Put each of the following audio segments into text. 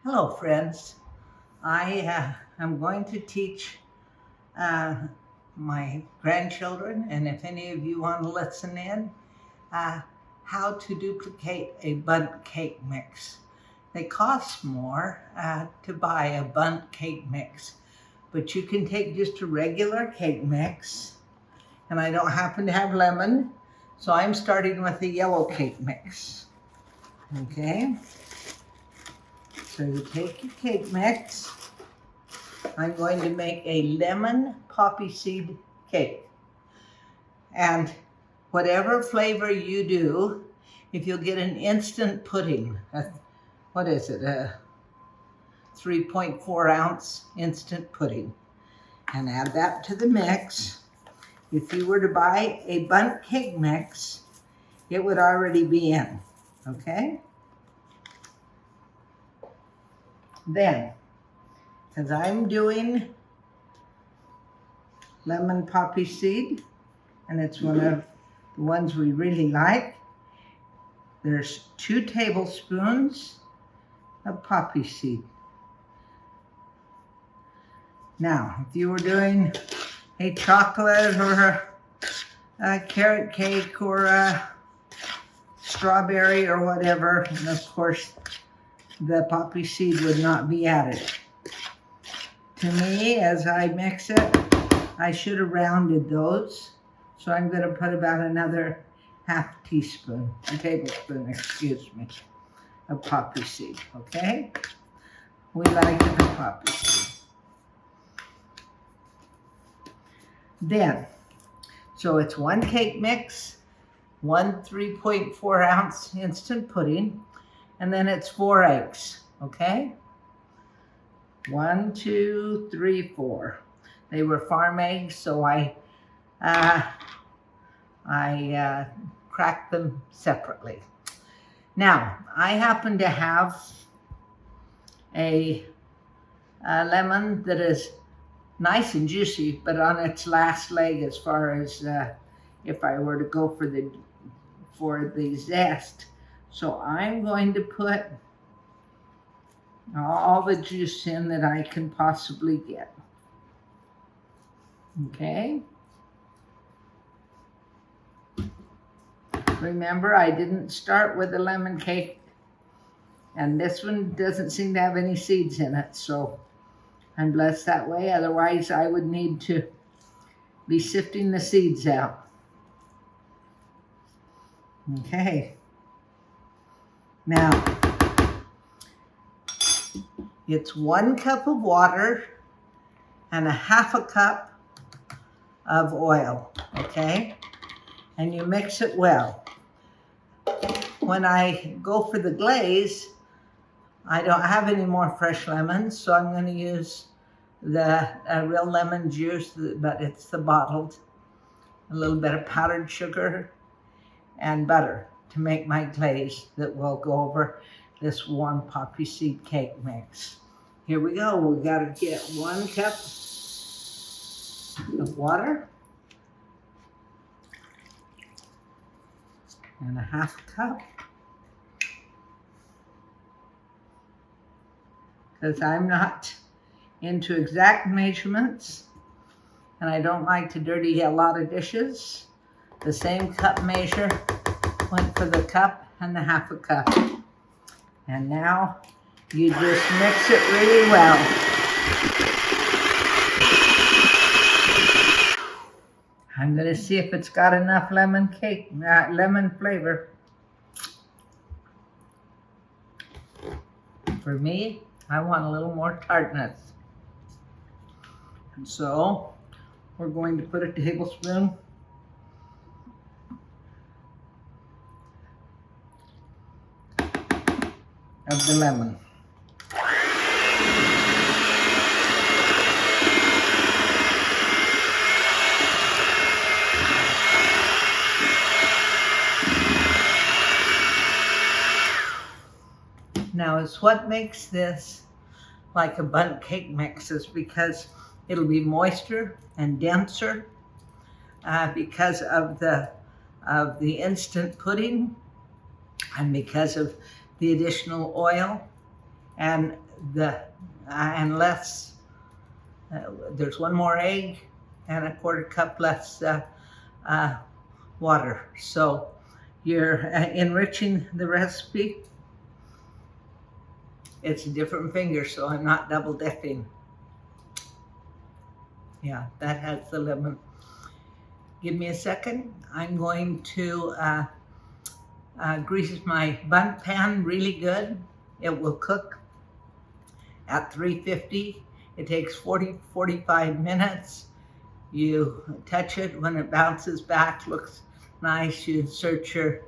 Hello, friends. I am going to teach my grandchildren, and if any of you want to listen in, uh, how to duplicate a Bundt cake mix. They cost more to buy a Bundt cake mix, but you can take just a regular cake mix, and I don't happen to have lemon, so I'm starting with a yellow cake mix. Okay? So you take your cake mix. I'm going to make a lemon poppy seed cake. And whatever flavor you do, if you'll get an instant pudding, what is it, a 3.4 ounce instant pudding, and add that to the mix. If you were to buy a Bundt cake mix, it would already be in, okay? Then, because I'm doing lemon poppy seed, and it's one of the ones we really like, there's 2 tablespoons of poppy seed. Now, if you were doing a chocolate or a carrot cake or a strawberry or whatever, and of course, the poppy seed would not be added. To me, as I mix it, I should have rounded those. So I'm going to put about another tablespoon, of poppy seed, okay? We like the poppy seed. Then, so it's 1 cake mix, 1 3.4 ounce instant pudding, and then it's 4 eggs, okay? 1, 2, 3, 4. They were farm eggs, so I cracked them separately. Now, I happen to have a lemon that is nice and juicy, but on its last leg as far as if I were to go for the zest. So I'm going to put all the juice in that I can possibly get. Okay? Remember, I didn't start with a lemon cake, and this one doesn't seem to have any seeds in it, so I'm blessed that way. Otherwise, I would need to be sifting the seeds out. Okay. Now, it's 1 cup of water and a 1/2 cup of oil, okay? And you mix it well. When I go for the glaze, I don't have any more fresh lemons, so I'm going to use the real lemon juice, but it's the bottled, a little bit of powdered sugar and butter to make my glaze that will go over this warm poppy seed cake mix. Here we go. We've got to get 1 cup of water and a 1/2 cup, because I'm not into exact measurements and I don't like to dirty a lot of dishes. The same cup measure went for the cup and the 1/2 cup. And now you just mix it really well. I'm going to see if it's got enough lemon flavor. For me, I want a little more tartness. And so we're going to put a tablespoon of the lemon. Now, it's what makes this like a Bundt cake mix is because it'll be moister and denser because of the instant pudding and because of the additional oil. And unless there's one more egg and a quarter cup less water. So you're enriching the recipe. It's a different finger, so I'm not double dipping. Yeah, that has the lemon. Give me a second. I'm going to grease my Bundt pan really good. It will cook at 350. It takes 45 minutes. You touch it when it bounces back, looks nice. You insert your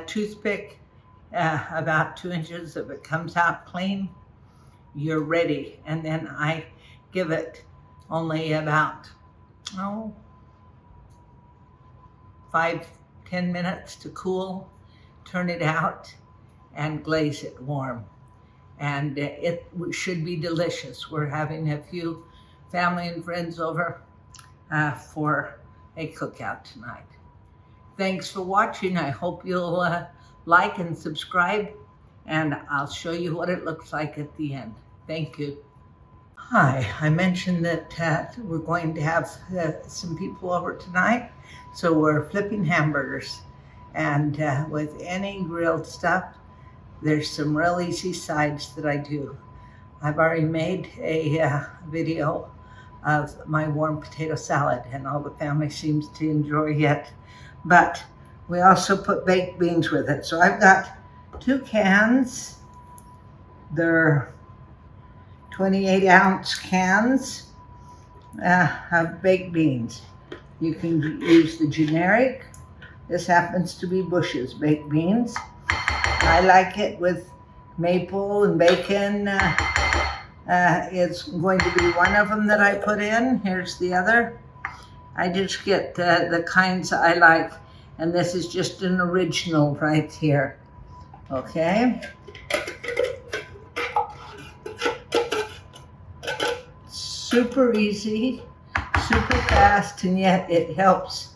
toothpick about 2 inches. If it comes out clean, you're ready. And then I give it only about 5-10 minutes to cool, turn it out, and glaze it warm. And it should be delicious. We're having a few family and friends over for a cookout tonight. Thanks for watching. I hope you'll like and subscribe, and I'll show you what it looks like at the end. Thank you. Hi, I mentioned that we're going to have some people over tonight, so we're flipping hamburgers. And with any grilled stuff, there's some real easy sides that I do. I've already made a video of my warm potato salad, and all the family seems to enjoy it. But we also put baked beans with it. So I've got 2 cans. They're 28-ounce cans of baked beans. You can use the generic. This happens to be Bush's baked beans. I like it with maple and bacon. It's going to be one of them that I put in. Here's the other. I just get the kinds I like, and this is just an original right here. Okay. Super easy, super fast, and yet it helps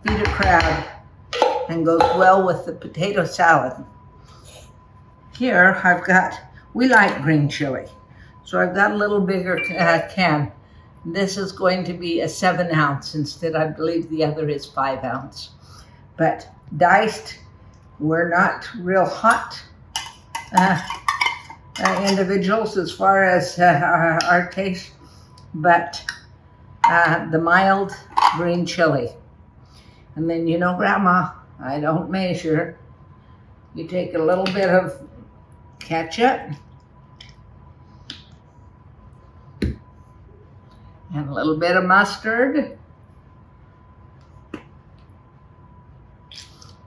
feed a crowd and goes well with the potato salad. Here we like green chili, so I've got a little bigger can. This is going to be a 7-ounce instead, I believe the other is 5-ounce. But diced, we're not real hot individuals as far as our taste, but the mild green chili. And then, you know, Grandma, I don't measure. You take a little bit of ketchup and a little bit of mustard.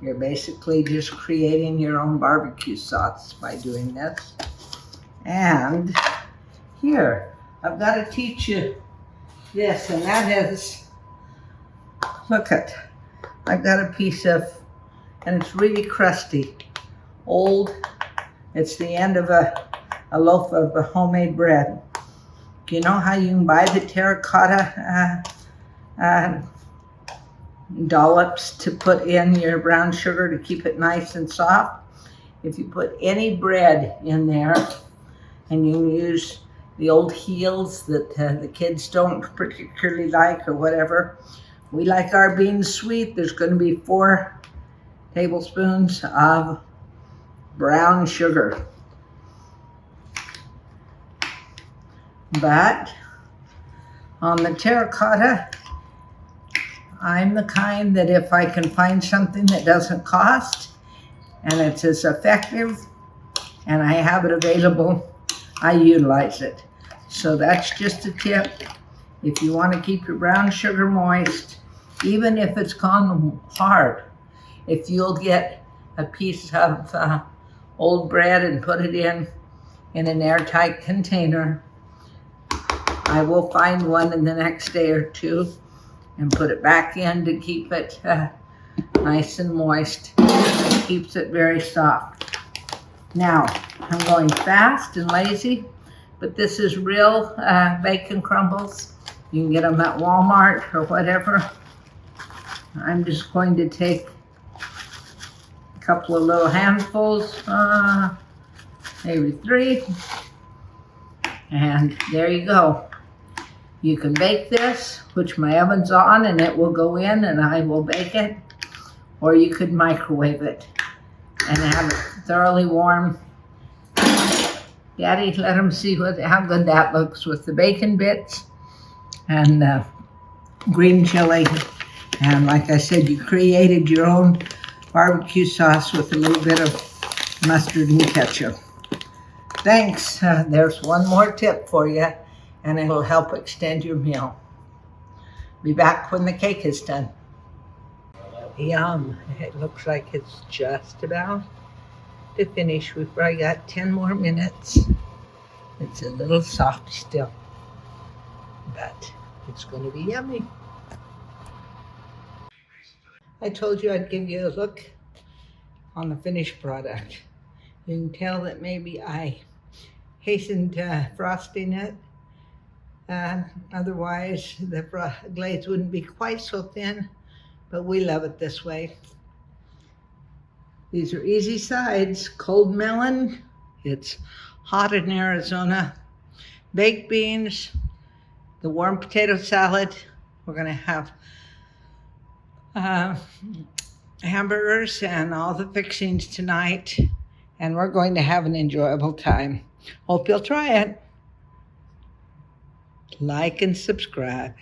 You're basically just creating your own barbecue sauce by doing this. And here, I've got to teach you this, and that is, look at, I've got a piece of, and it's really crusty, old. It's the end of a loaf of homemade bread. Do you know how you can buy the terracotta dollops to put in your brown sugar to keep it nice and soft? If you put any bread in there, and you use the old heels that the kids don't particularly like or whatever, we like our beans sweet. There's going to be 4 tablespoons of brown sugar. But on the terracotta, I'm the kind that if I can find something that doesn't cost and it's as effective and I have it available, I utilize it. So that's just a tip. If you want to keep your brown sugar moist, even if it's gone hard, if you'll get a piece of old bread and put it in an airtight container, I will find one in the next day or 2 and put it back in to keep it nice and moist. It keeps it very soft. Now, I'm going fast and lazy, but this is real bacon crumbles. You can get them at Walmart or whatever. I'm just going to take a couple of little handfuls, maybe 3, And there you go. You can bake this, which my oven's on, and it will go in and I will bake it. Or you could microwave it and have it thoroughly warm. Daddy, let them see how good that looks with the bacon bits and the green chili. And like I said, you created your own barbecue sauce with a little bit of mustard and ketchup. Thanks. There's one more tip for you, and it'll help extend your meal. Be back when the cake is done. Yum. It looks like it's just about to finish. We've probably got 10 more minutes. It's a little soft still, but it's going to be yummy. I told you I'd give you a look on the finished product. You can tell that maybe I hastened frosting it. Otherwise, the glaze wouldn't be quite so thin, but we love it this way. These are easy sides. Cold melon, it's hot in Arizona. Baked beans, the warm potato salad. We're gonna have hamburgers and all the fixings tonight, and we're going to have an enjoyable time. Hope you'll try it. Like and subscribe.